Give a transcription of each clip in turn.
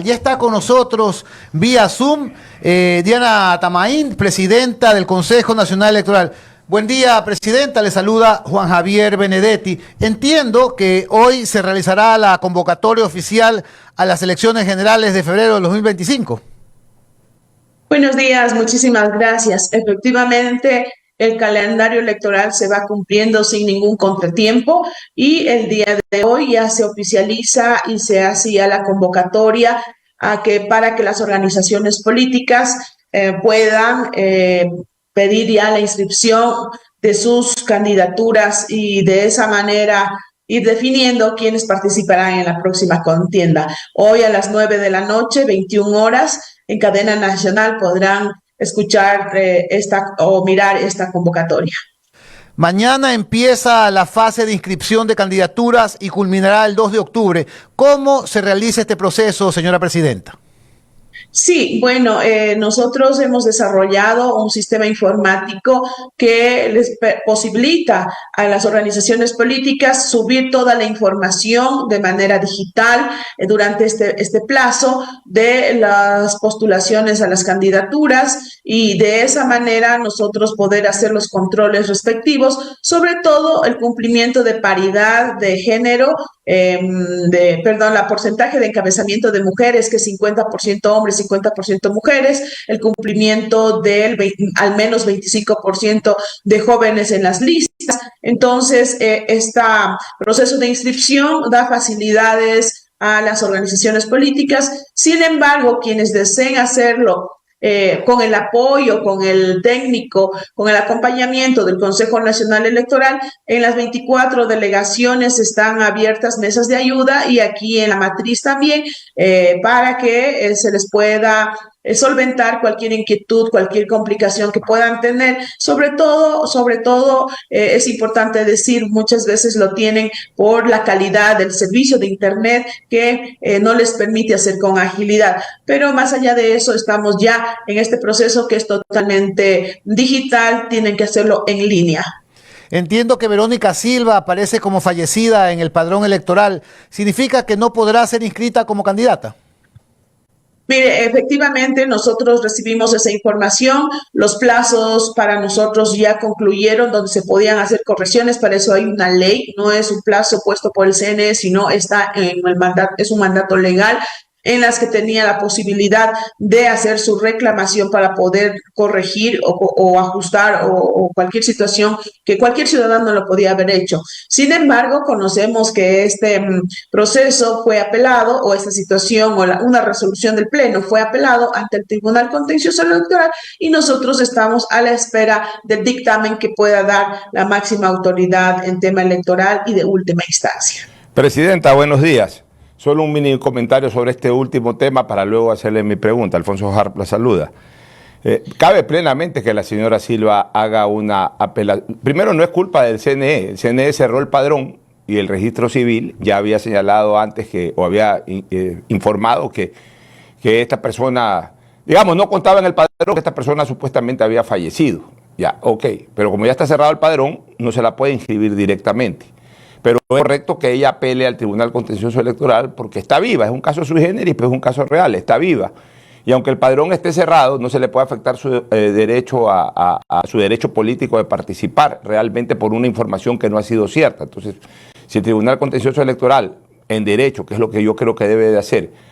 Electoral. Ya está con nosotros vía Zoom Diana Tamaín, presidenta del Consejo Nacional Electoral. Buen día, presidenta. Le saluda Juan Javier Benedetti. Entiendo que hoy se realizará la convocatoria oficial a las elecciones generales de febrero de 2025. Buenos días, muchísimas gracias. Efectivamente, el calendario electoral se va cumpliendo sin ningún contratiempo y el día de hoy ya se oficializa y se hace ya la convocatoria para que las organizaciones políticas puedan pedir ya la inscripción de sus candidaturas y de esa manera ir definiendo quiénes participarán en la próxima contienda. Hoy a las 9 de la noche, 21 horas, en cadena nacional podrán escuchar o mirar esta convocatoria. Mañana empieza la fase de inscripción de candidaturas y culminará el 2 de octubre. ¿Cómo se realiza este proceso, señora presidenta? Sí, bueno, nosotros hemos desarrollado un sistema informático que les posibilita a las organizaciones políticas subir toda la información de manera digital durante este plazo de las postulaciones a las candidaturas y de esa manera nosotros poder hacer los controles respectivos, sobre todo el cumplimiento de paridad de género, la porcentaje de encabezamiento de mujeres, que es 50% hombres, 50% mujeres, el cumplimiento del al menos 25% de jóvenes en las listas. Entonces, este proceso de inscripción da facilidades a las organizaciones políticas. Sin embargo, quienes deseen hacerlo con el apoyo, con el técnico, con el acompañamiento del Consejo Nacional Electoral, en las 24 delegaciones están abiertas mesas de ayuda y aquí en la matriz también para que se les pueda solventar cualquier inquietud, cualquier complicación que puedan tener. Sobre todo es importante decir, muchas veces lo tienen por la calidad del servicio de internet que no les permite hacer con agilidad. Pero más allá de eso, estamos ya en este proceso que es totalmente digital, tienen que hacerlo en línea. Entiendo que Verónica Silva aparece como fallecida en el padrón electoral. ¿Significa que no podrá ser inscrita como candidata? Mire, efectivamente nosotros recibimos esa información, los plazos para nosotros ya concluyeron donde se podían hacer correcciones, para eso hay una ley, no es un plazo puesto por el CNE, sino está en el mandato, es un mandato legal en las que tenía la posibilidad de hacer su reclamación para poder corregir o ajustar o cualquier situación que cualquier ciudadano lo podía haber hecho. Sin embargo, conocemos que este proceso fue apelado o esta situación o una resolución del Pleno fue apelado ante el Tribunal Contencioso Electoral y nosotros estamos a la espera del dictamen que pueda dar la máxima autoridad en tema electoral y de última instancia. Presidenta, buenos días. Solo un mini comentario sobre este último tema para luego hacerle mi pregunta. Alfonso Harp la saluda. Cabe plenamente que la señora Silva haga una apelación. Primero, no es culpa del CNE. El CNE cerró el padrón y el registro civil ya había señalado antes había informado que esta persona, digamos, no contaba en el padrón que esta persona supuestamente había fallecido. Ya, ok. Pero como ya está cerrado el padrón, no se la puede inscribir directamente. Pero es correcto que ella apele al Tribunal Contencioso Electoral porque está viva, es un caso sui generis, pero es un caso real, está viva. Y aunque el padrón esté cerrado, no se le puede afectar su derecho a su derecho político de participar realmente por una información que no ha sido cierta. Entonces, si el Tribunal Contencioso Electoral, en derecho, que es lo que yo creo que debe de hacer,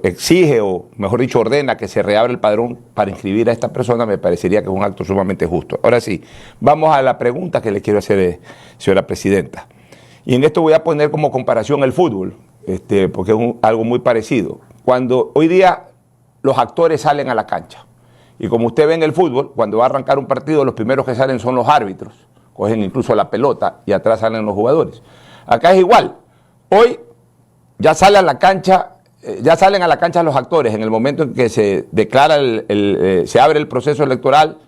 exige o, mejor dicho, ordena que se reabra el padrón para inscribir a esta persona, me parecería que es un acto sumamente justo. Ahora sí, vamos a la pregunta que le quiero hacer, señora presidenta. Y en esto voy a poner como comparación el fútbol, porque es algo muy parecido. Cuando hoy día los actores salen a la cancha, y como usted ve en el fútbol, cuando va a arrancar un partido, los primeros que salen son los árbitros, cogen incluso la pelota y atrás salen los jugadores. Acá es igual. Hoy ya salen a la cancha los actores en el momento en que se declara se abre el proceso electoral.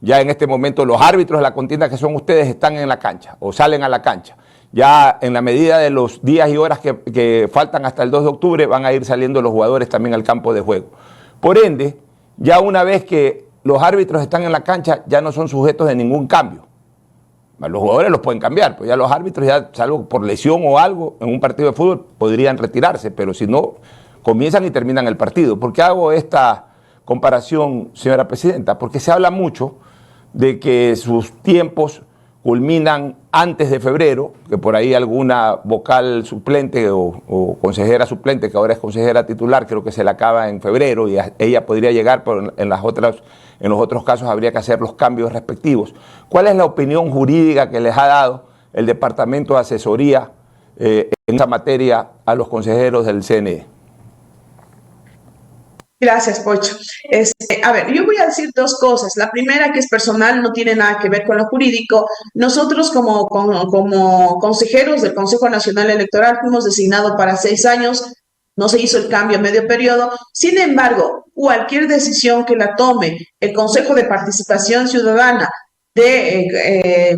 Ya en este momento los árbitros de la contienda, que son ustedes, están en la cancha o salen a la cancha. Ya en la medida de los días y horas que faltan hasta el 2 de octubre van a ir saliendo los jugadores también al campo de juego. Por ende, ya una vez que los árbitros están en la cancha, ya no son sujetos de ningún cambio. Los jugadores los pueden cambiar, pues ya los árbitros, ya salvo por lesión o algo en un partido de fútbol, podrían retirarse, pero si no, comienzan y terminan el partido. ¿Por qué hago esta comparación, señora presidenta? Porque se habla mucho de que sus tiempos culminan antes de febrero, que por ahí alguna vocal suplente o consejera suplente, que ahora es consejera titular, creo que se le acaba en febrero y ella podría llegar, pero en los otros casos habría que hacer los cambios respectivos. ¿Cuál es la opinión jurídica que les ha dado el Departamento de Asesoría en esa materia a los consejeros del CNE? Gracias, Pocho. A ver, yo voy a decir dos cosas. La primera, que es personal, no tiene nada que ver con lo jurídico. Nosotros como consejeros del Consejo Nacional Electoral fuimos designados para 6 años. No se hizo el cambio a medio periodo. Sin embargo, cualquier decisión que la tome el Consejo de Participación Ciudadana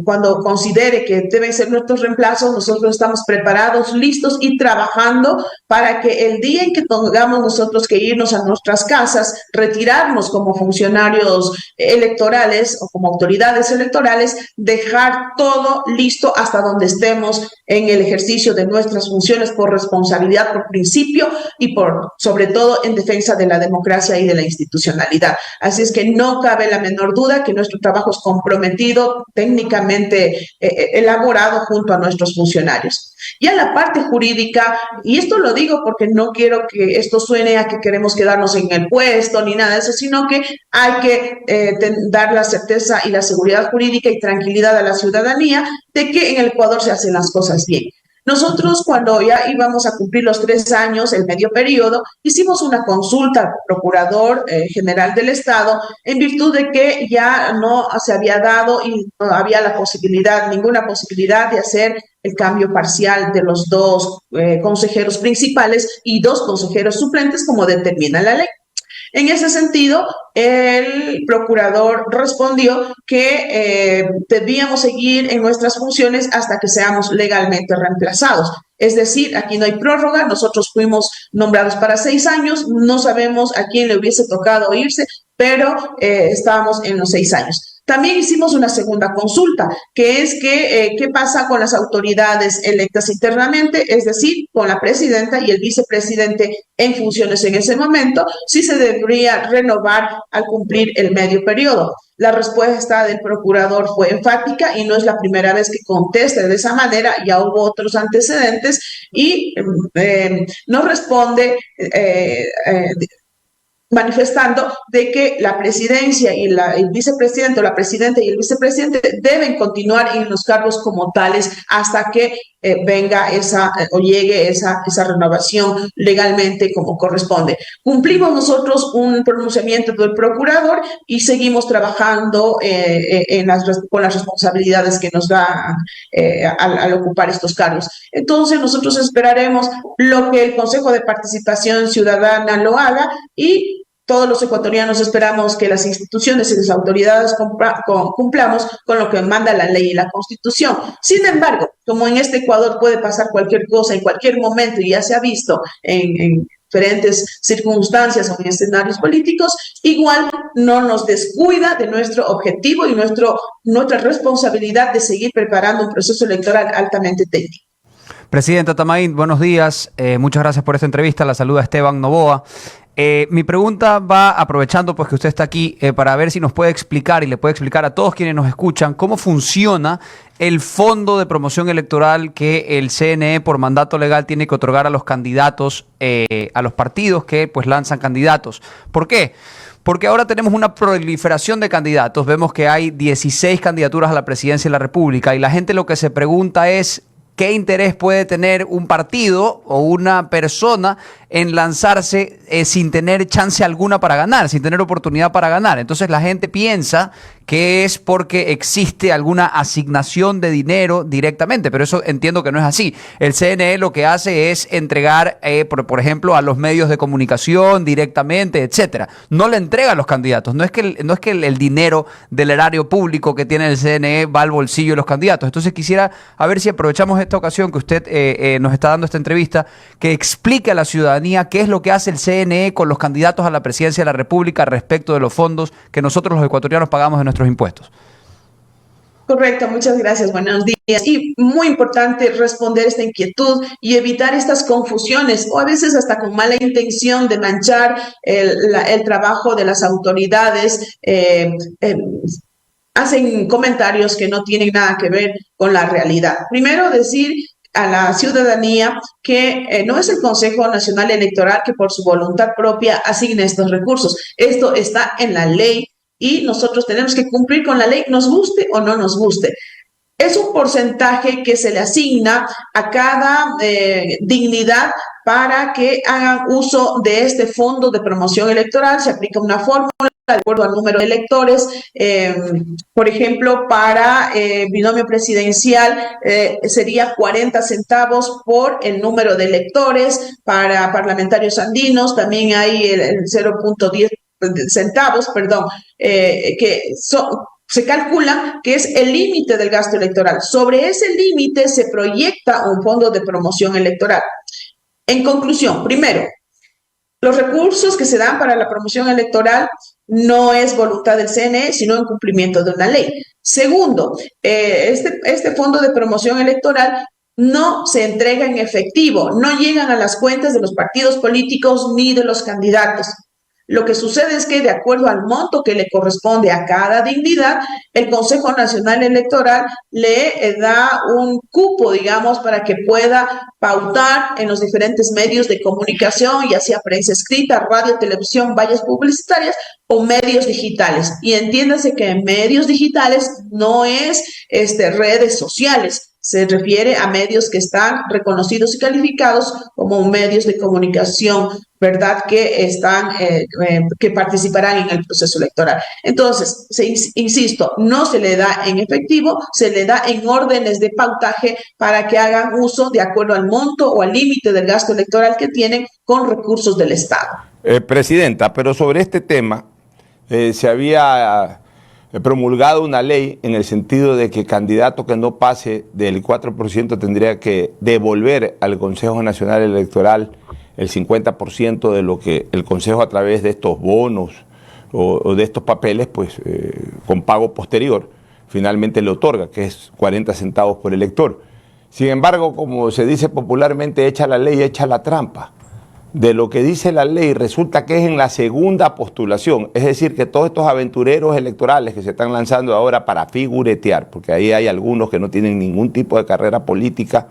cuando considere que deben ser nuestros reemplazos, nosotros estamos preparados, listos y trabajando para que el día en que tengamos nosotros que irnos a nuestras casas, retirarnos como funcionarios electorales o como autoridades electorales, dejar todo listo hasta donde estemos en el ejercicio de nuestras funciones por responsabilidad, por principio y sobre todo en defensa de la democracia y de la institucionalidad. Así es que no cabe la menor duda que nuestro trabajo es comprometido, técnicamente elaborado junto a nuestros funcionarios. Ya la parte jurídica, y esto lo digo porque no quiero que esto suene a que queremos quedarnos en el puesto ni nada de eso, sino que hay que dar la certeza y la seguridad jurídica y tranquilidad a la ciudadanía de que en el Ecuador se hacen las cosas bien. Nosotros, cuando ya íbamos a cumplir los 3 años, el medio periodo, hicimos una consulta al Procurador General del Estado en virtud de que ya no se había dado y no había ninguna posibilidad de hacer el cambio parcial de los 2 consejeros principales y 2 consejeros suplentes, como determina la ley. En ese sentido, el procurador respondió que debíamos seguir en nuestras funciones hasta que seamos legalmente reemplazados. Es decir, aquí no hay prórroga, nosotros fuimos nombrados para 6 años, no sabemos a quién le hubiese tocado irse, pero estábamos en los 6 años. También hicimos una segunda consulta, que es qué pasa con las autoridades electas internamente, es decir, con la presidenta y el vicepresidente en funciones en ese momento, si se debería renovar al cumplir el medio periodo. La respuesta del procurador fue enfática y no es la primera vez que contesta de esa manera, ya hubo otros antecedentes y nos responde manifestando de que la presidencia y el vicepresidente o la presidenta y el vicepresidente deben continuar en los cargos como tales hasta que venga o llegue esa renovación legalmente como corresponde. Cumplimos nosotros un pronunciamiento del procurador y seguimos trabajando con las responsabilidades que nos da al ocupar estos cargos. Entonces nosotros esperaremos lo que el Consejo de Participación Ciudadana lo haga y todos los ecuatorianos esperamos que las instituciones y las autoridades cumplamos con lo que manda la ley y la Constitución. Sin embargo, como en este Ecuador puede pasar cualquier cosa en cualquier momento y ya se ha visto en diferentes circunstancias o en escenarios políticos, igual no nos descuida de nuestro objetivo y nuestra responsabilidad de seguir preparando un proceso electoral altamente técnico. Presidenta Tamaín, buenos días. Muchas gracias por esta entrevista. La saluda Esteban Novoa. Mi pregunta va aprovechando pues que usted está aquí para ver si nos puede explicar y le puede explicar a todos quienes nos escuchan cómo funciona el fondo de promoción electoral que el CNE por mandato legal tiene que otorgar a los candidatos, a los partidos que pues lanzan candidatos. ¿Por qué? Porque ahora tenemos una proliferación de candidatos. Vemos que hay 16 candidaturas a la presidencia de la República y la gente lo que se pregunta es ¿qué interés puede tener un partido o una persona en lanzarse sin tener chance alguna para ganar, sin tener oportunidad para ganar? Entonces la gente piensa que es porque existe alguna asignación de dinero directamente, pero eso entiendo que no es así. El CNE lo que hace es entregar, por ejemplo, a los medios de comunicación directamente, etcétera. No le entrega a los candidatos. No es que el dinero del erario público que tiene el CNE va al bolsillo de los candidatos. Entonces quisiera a ver si aprovechamos esta ocasión que usted nos está dando esta entrevista, que explique a la ciudadanía qué es lo que hace el CNE con los candidatos a la presidencia de la República respecto de los fondos que nosotros los ecuatorianos pagamos de nuestros impuestos. Correcto, muchas gracias, buenos días. Y muy importante responder esta inquietud y evitar estas confusiones o a veces hasta con mala intención de manchar el trabajo de las autoridades. Hacen comentarios que no tienen nada que ver con la realidad. Primero, decir a la ciudadanía que no es el Consejo Nacional Electoral que por su voluntad propia asigne estos recursos. Esto está en la ley y nosotros tenemos que cumplir con la ley, nos guste o no nos guste. Es un porcentaje que se le asigna a cada dignidad para que hagan uso de este fondo de promoción electoral. Se aplica una fórmula de acuerdo al número de electores. Por ejemplo, para binomio presidencial sería 40 centavos por el número de electores. Para parlamentarios andinos también hay el 0.10 centavos, perdón, se calcula que es el límite del gasto electoral. Sobre ese límite se proyecta un fondo de promoción electoral. En conclusión, primero, los recursos que se dan para la promoción electoral no es voluntad del CNE, sino en cumplimiento de una ley. Segundo, este fondo de promoción electoral no se entrega en efectivo, no llegan a las cuentas de los partidos políticos ni de los candidatos. Lo que sucede es que, de acuerdo al monto que le corresponde a cada dignidad, el Consejo Nacional Electoral le da un cupo, digamos, para que pueda pautar en los diferentes medios de comunicación, ya sea prensa escrita, radio, televisión, vallas publicitarias o medios digitales. Y entiéndase que en medios digitales no es redes sociales. Se refiere a medios que están reconocidos y calificados como medios de comunicación, ¿verdad? Que participarán en el proceso electoral. Entonces, insisto, no se le da en efectivo, se le da en órdenes de pautaje para que hagan uso de acuerdo al monto o al límite del gasto electoral que tienen con recursos del Estado. Presidenta, pero sobre este tema se había promulgado una ley en el sentido de que candidato que no pase del 4% tendría que devolver al Consejo Nacional Electoral el 50% de lo que el Consejo, a través de estos bonos o de estos papeles, pues con pago posterior, finalmente le otorga, que es 40 centavos por elector. Sin embargo, como se dice popularmente, echa la ley, echa la trampa. De lo que dice la ley resulta que es en la segunda postulación, es decir, que todos estos aventureros electorales que se están lanzando ahora para figuretear, porque ahí hay algunos que no tienen ningún tipo de carrera política,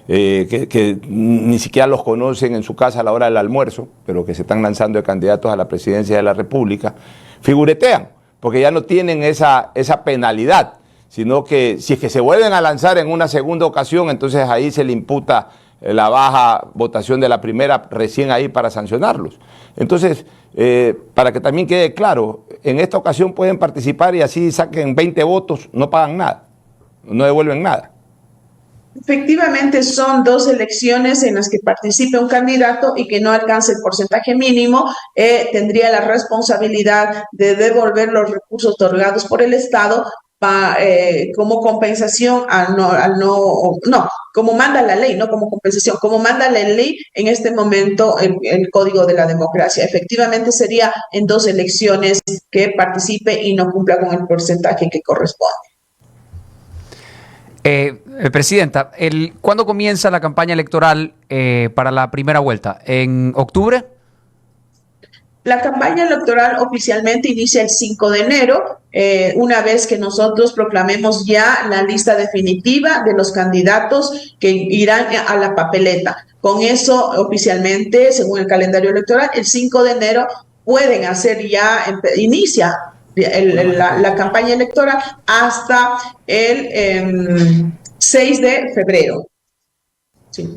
que ni siquiera los conocen en su casa a la hora del almuerzo, pero que se están lanzando de candidatos a la presidencia de la República, figuretean, porque ya no tienen esa penalidad, sino que si es que se vuelven a lanzar en una segunda ocasión, entonces ahí se le imputa la baja votación de la primera recién ahí para sancionarlos. Entonces, para que también quede claro, en esta ocasión pueden participar y así saquen 20 votos, no pagan nada, no devuelven nada. Efectivamente, son 2 elecciones en las que participe un candidato y que no alcance el porcentaje mínimo, tendría la responsabilidad de devolver los recursos otorgados por el Estado como compensación como manda la ley, no como compensación, como manda la ley en este momento el Código de la Democracia. Efectivamente sería en 2 elecciones que participe y no cumpla con el porcentaje que corresponde. Presidenta, ¿cuándo comienza la campaña electoral para la primera vuelta? ¿En octubre? La campaña electoral oficialmente inicia el 5 de enero, una vez que nosotros proclamemos ya la lista definitiva de los candidatos que irán a la papeleta. Con eso, oficialmente, según el calendario electoral, el 5 de enero pueden hacer inicia la campaña electoral hasta el 6 de febrero. Sí.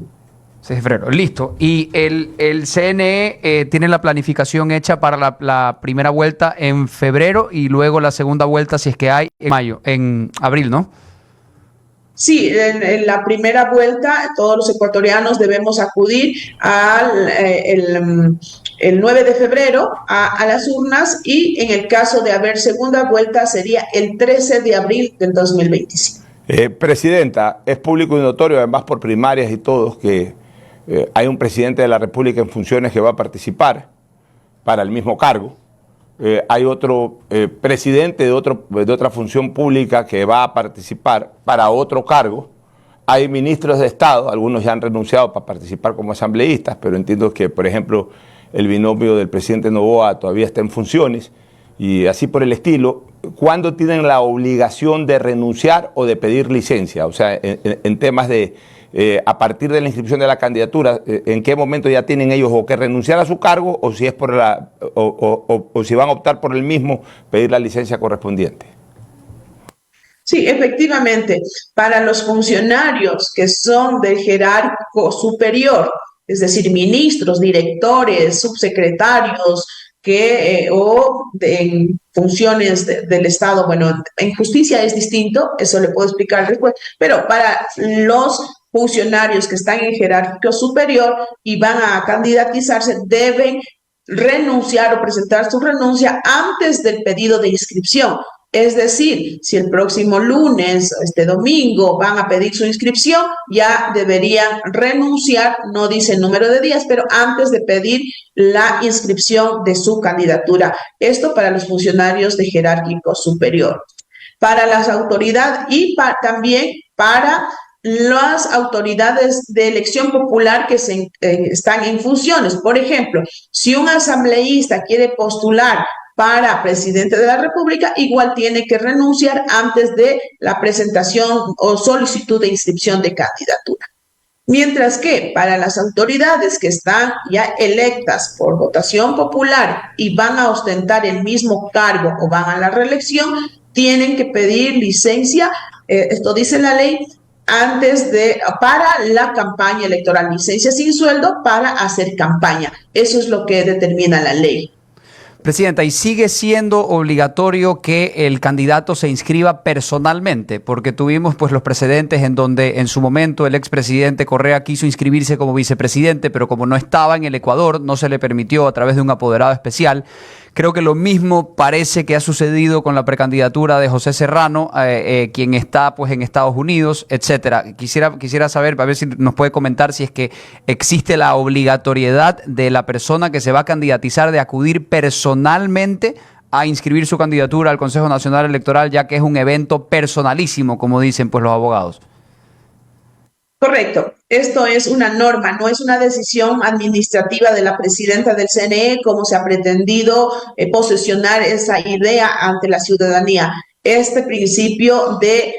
6 de febrero, listo. ¿Y el CNE tiene la planificación hecha para la primera vuelta en febrero y luego la segunda vuelta, si es que hay, en abril, ¿no? Sí, en la primera vuelta todos los ecuatorianos debemos acudir el 9 de febrero a las urnas y en el caso de haber segunda vuelta sería el 13 de abril del 2025. Presidenta, es público y notorio, además por primarias y todos, que hay un presidente de la República en funciones que va a participar para el mismo cargo. hay otro presidente de otra función pública que va a participar para otro cargo. Hay ministros de Estado, algunos ya han renunciado para participar como asambleístas, pero entiendo que, por ejemplo, el binomio del presidente Noboa todavía está en funciones y así por el estilo. ¿Cuándo tienen la obligación de renunciar o de pedir licencia? O sea, en temas de, a partir de la inscripción de la candidatura, ¿en qué momento ya tienen ellos o que renunciar a su cargo o si es por o si van a optar por el mismo, pedir la licencia correspondiente? Sí, efectivamente, para los funcionarios que son de jerarco superior, es decir, ministros, directores, subsecretarios, en funciones del Estado, bueno, en justicia es distinto, eso le puedo explicar después, pero para los funcionarios que están en jerarquía superior y van a candidatizarse, deben renunciar o presentar su renuncia antes del pedido de inscripción. Es decir, si el próximo lunes, este domingo, van a pedir su inscripción, ya deberían renunciar, no dice el número de días, pero antes de pedir la inscripción de su candidatura. Esto para los funcionarios de jerárquico superior. Para las autoridades y también para las autoridades de elección popular que están en funciones. Por ejemplo, si un asambleísta quiere postular para presidente de la República, igual tiene que renunciar antes de la presentación o solicitud de inscripción de candidatura. Mientras que para las autoridades que están ya electas por votación popular y van a ostentar el mismo cargo o van a la reelección, tienen que pedir licencia, esto dice la ley, para la campaña electoral, licencia sin sueldo para hacer campaña. Eso es lo que determina la ley. Presidenta, ¿y sigue siendo obligatorio que el candidato se inscriba personalmente? Porque tuvimos pues los precedentes en donde en su momento el expresidente Correa quiso inscribirse como vicepresidente, pero como no estaba en el Ecuador, no se le permitió a través de un apoderado especial. Creo que lo mismo parece que ha sucedido con la precandidatura de José Serrano, quien está pues en Estados Unidos, etcétera. Quisiera saber, a ver si nos puede comentar si es que existe la obligatoriedad de la persona que se va a candidatizar de acudir personalmente a inscribir su candidatura al Consejo Nacional Electoral, ya que es un evento personalísimo, como dicen pues los abogados. Correcto. Esto es una norma, no es una decisión administrativa de la presidenta del CNE, como se ha pretendido posesionar esa idea ante la ciudadanía. Este principio de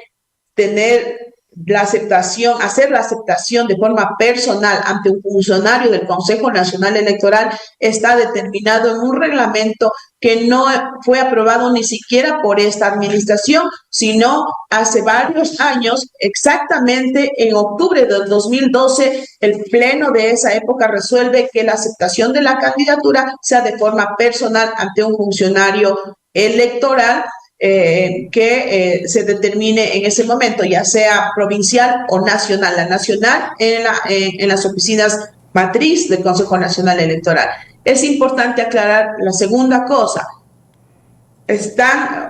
tener la aceptación, hacer la aceptación de forma personal ante un funcionario del Consejo Nacional Electoral está determinado en un reglamento que no fue aprobado ni siquiera por esta administración, sino hace varios años, exactamente en octubre del 2012, el pleno de esa época resuelve que la aceptación de la candidatura sea de forma personal ante un funcionario electoral que se determine en ese momento, ya sea provincial o nacional. La nacional en las oficinas matriz del Consejo Nacional Electoral. Es importante aclarar la segunda cosa.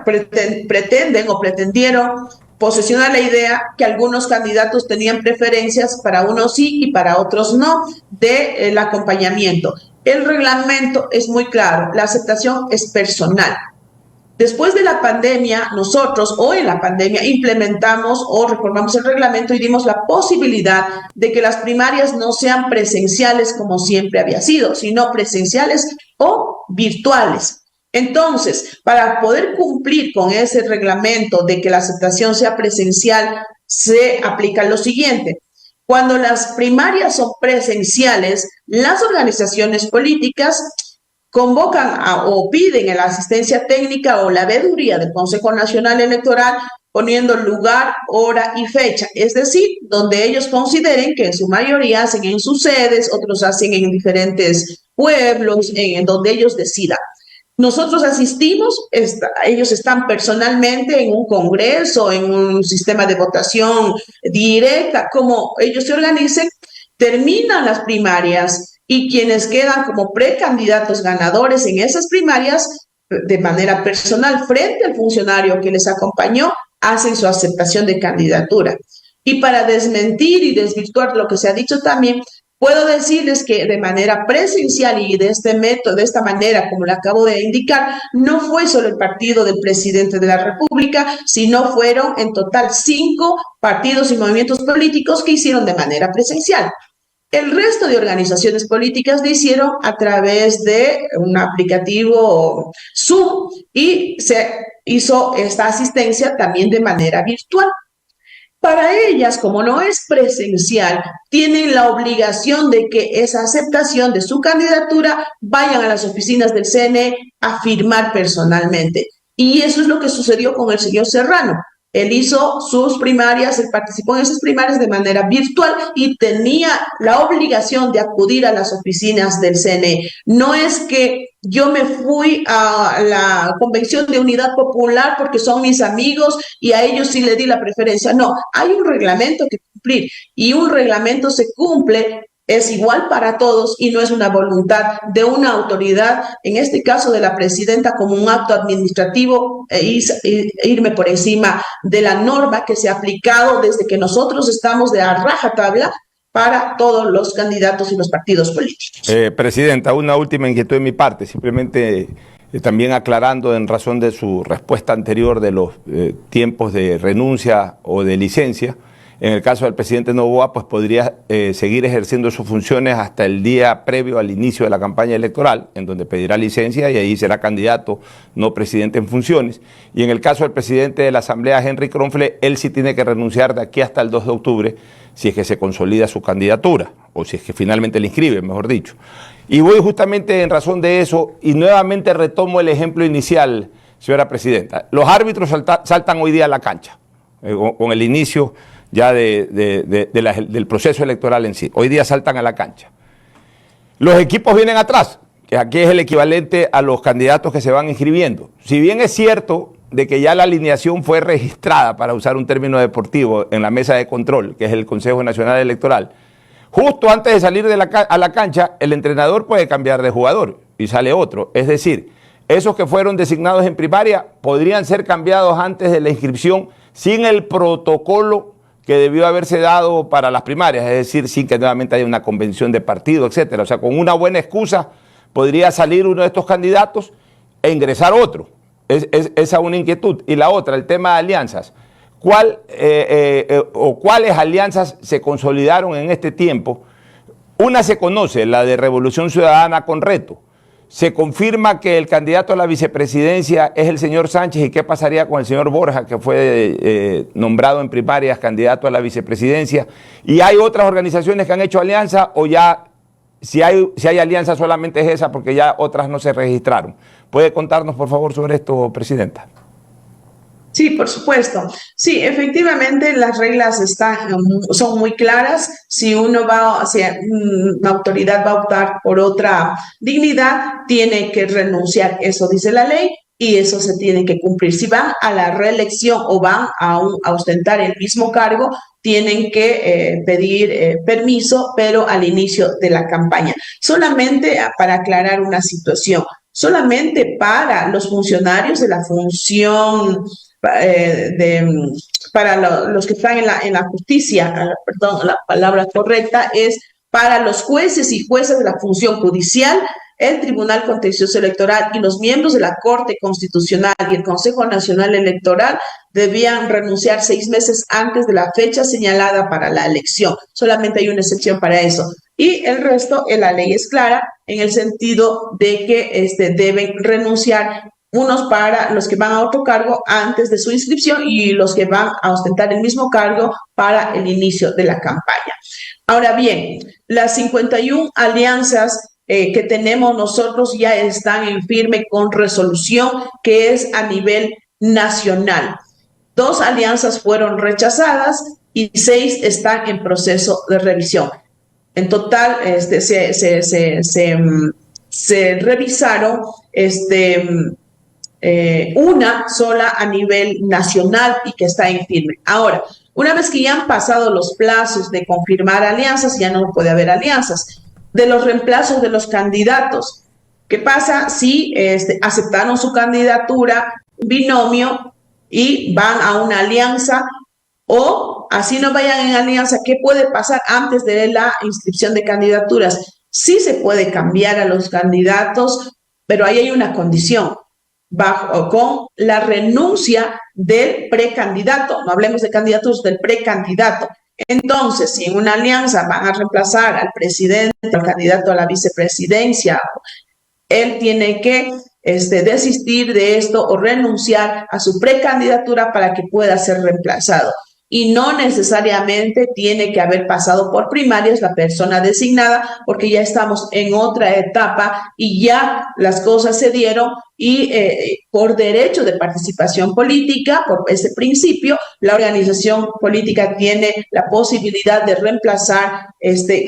Pretenden o pretendieron posesionar la idea que algunos candidatos tenían preferencias, para unos sí y para otros no, del acompañamiento. El reglamento es muy claro, la aceptación es personal. Después de la pandemia, nosotros, o en la pandemia, implementamos o reformamos el reglamento y dimos la posibilidad de que las primarias no sean presenciales como siempre había sido, sino presenciales o virtuales. Entonces, para poder cumplir con ese reglamento de que la aceptación sea presencial, se aplica lo siguiente. Cuando las primarias son presenciales, las organizaciones políticas convocan o piden la asistencia técnica o la veeduría del Consejo Nacional Electoral poniendo lugar, hora y fecha, es decir, donde ellos consideren que en su mayoría hacen en sus sedes, otros hacen en diferentes pueblos, en donde ellos decidan. Nosotros asistimos, ellos están personalmente en un congreso, en un sistema de votación directa, como ellos se organicen, terminan las primarias y quienes quedan como precandidatos ganadores en esas primarias, de manera personal, frente al funcionario que les acompañó, hacen su aceptación de candidatura. Y para desmentir y desvirtuar lo que se ha dicho también, Puedo decirles que de manera presencial y de este método, de esta manera, como le acabo de indicar, no fue solo el partido del presidente de la República, sino fueron en total 5 partidos y movimientos políticos que hicieron de manera presencial. El resto de organizaciones políticas lo hicieron a través de un aplicativo Zoom y se hizo esta asistencia también de manera virtual. Para ellas, como no es presencial, tienen la obligación de que esa aceptación de su candidatura vayan a las oficinas del CNE a firmar personalmente. Y eso es lo que sucedió con el señor Serrano. Él hizo sus primarias, él participó en esas primarias de manera virtual y tenía la obligación de acudir a las oficinas del CNE. No es que yo me fui a la Convención de Unidad Popular porque son mis amigos y a ellos sí le di la preferencia. No, hay un reglamento que cumplir y un reglamento se cumple, es igual para todos y no es una voluntad de una autoridad, en este caso de la presidenta, como un acto administrativo irme por encima de la norma que se ha aplicado desde que nosotros estamos de a rajatabla para todos los candidatos y los partidos políticos. Presidenta, una última inquietud de mi parte, simplemente también aclarando en razón de su respuesta anterior de los tiempos de renuncia o de licencia. En el caso del presidente Noboa, pues podría seguir ejerciendo sus funciones hasta el día previo al inicio de la campaña electoral, en donde pedirá licencia y ahí será candidato, no presidente en funciones. Y en el caso del presidente de la Asamblea, Henry Kronfle, él sí tiene que renunciar de aquí hasta el 2 de octubre, si es que se consolida su candidatura, o si es que finalmente le inscribe, mejor dicho. Y voy justamente en razón de eso, y nuevamente retomo el ejemplo inicial, señora presidenta. Los árbitros saltan hoy día a la cancha, con el inicio ya del proceso electoral en sí. Hoy día saltan a la cancha. Los equipos vienen atrás, que aquí es el equivalente a los candidatos que se van inscribiendo. Si bien es cierto de que ya la alineación fue registrada, para usar un término deportivo, en la mesa de control, que es el Consejo Nacional Electoral, justo antes de salir a la cancha, el entrenador puede cambiar de jugador y sale otro. Es decir, esos que fueron designados en primaria podrían ser cambiados antes de la inscripción sin el protocolo que debió haberse dado para las primarias, es decir, sin que nuevamente haya una convención de partido, etcétera. O sea, con una buena excusa podría salir uno de estos candidatos e ingresar otro. Esa es una inquietud. Y la otra, el tema de alianzas. ¿Cuáles alianzas se consolidaron en este tiempo? Una se conoce, la de Revolución Ciudadana con Reto. Se confirma que el candidato a la vicepresidencia es el señor Sánchez. ¿Y qué pasaría con el señor Borja, que fue nombrado en primarias candidato a la vicepresidencia? ¿Y hay otras organizaciones que han hecho alianza o ya, si hay alianza solamente es esa porque ya otras no se registraron? ¿Puede contarnos, por favor, sobre esto, presidenta? Sí, por supuesto. Sí, efectivamente las reglas son muy claras. Si una autoridad va a optar por otra dignidad, tiene que renunciar. Eso dice la ley y eso se tiene que cumplir. Si van a la reelección o van a ostentar el mismo cargo, tienen que pedir permiso, pero al inicio de la campaña. Solamente para aclarar una situación, solamente para los funcionarios de la función para los que están en la justicia, perdón, la palabra correcta es para los jueces y juezas de la función judicial, el Tribunal Contencioso Electoral y los miembros de la Corte Constitucional y el Consejo Nacional Electoral debían renunciar 6 meses antes de la fecha señalada para la elección. Solamente hay una excepción para eso. Y el resto, la ley es clara en el sentido de que deben renunciar unos para los que van a otro cargo antes de su inscripción y los que van a ostentar el mismo cargo para el inicio de la campaña. Ahora bien, las 51 alianzas que tenemos nosotros ya están en firme con resolución que es a nivel nacional. 2 alianzas fueron rechazadas y 6 están en proceso de revisión. En total, se revisaron una sola a nivel nacional y que está en firme. Ahora, una vez que ya han pasado los plazos de confirmar alianzas, ya no puede haber alianzas. De los reemplazos de los candidatos, ¿qué pasa si aceptaron su candidatura binomio y van a una alianza O así no vayan en alianza, ¿qué puede pasar antes de la inscripción de candidaturas? Sí se puede cambiar a los candidatos, pero ahí hay una condición, con la renuncia del precandidato. No hablemos de candidatos, del precandidato. Entonces, si en una alianza van a reemplazar al presidente, al candidato a la vicepresidencia, él tiene que desistir de esto o renunciar a su precandidatura para que pueda ser reemplazado. Y no necesariamente tiene que haber pasado por primarias la persona designada, porque ya estamos en otra etapa y ya las cosas se dieron y por derecho de participación política, por ese principio, la organización política tiene la posibilidad de reemplazar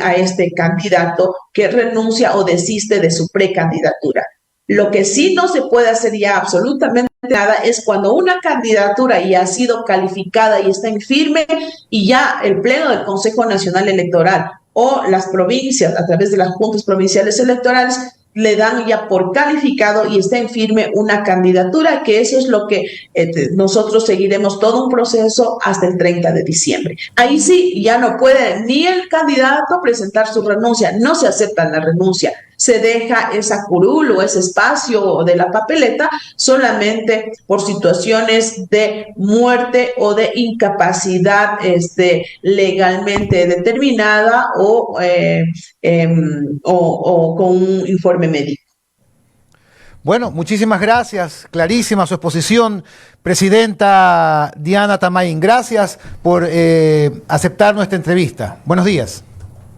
a este candidato que renuncia o desiste de su precandidatura. Lo que sí no se puede hacer ya absolutamente nada es cuando una candidatura ya ha sido calificada y está en firme y ya el Pleno del Consejo Nacional Electoral o las provincias a través de las juntas provinciales electorales le dan ya por calificado y está en firme una candidatura, que eso es lo que nosotros seguiremos todo un proceso hasta el 30 de diciembre. Ahí sí, ya no puede ni el candidato presentar su renuncia, no se acepta la renuncia, se deja esa curul o ese espacio de la papeleta solamente por situaciones de muerte o de incapacidad legalmente determinada o con un informe médico. Bueno, muchísimas gracias. Clarísima su exposición, Presidenta Diana Tamaín. Gracias por aceptar nuestra entrevista. Buenos días.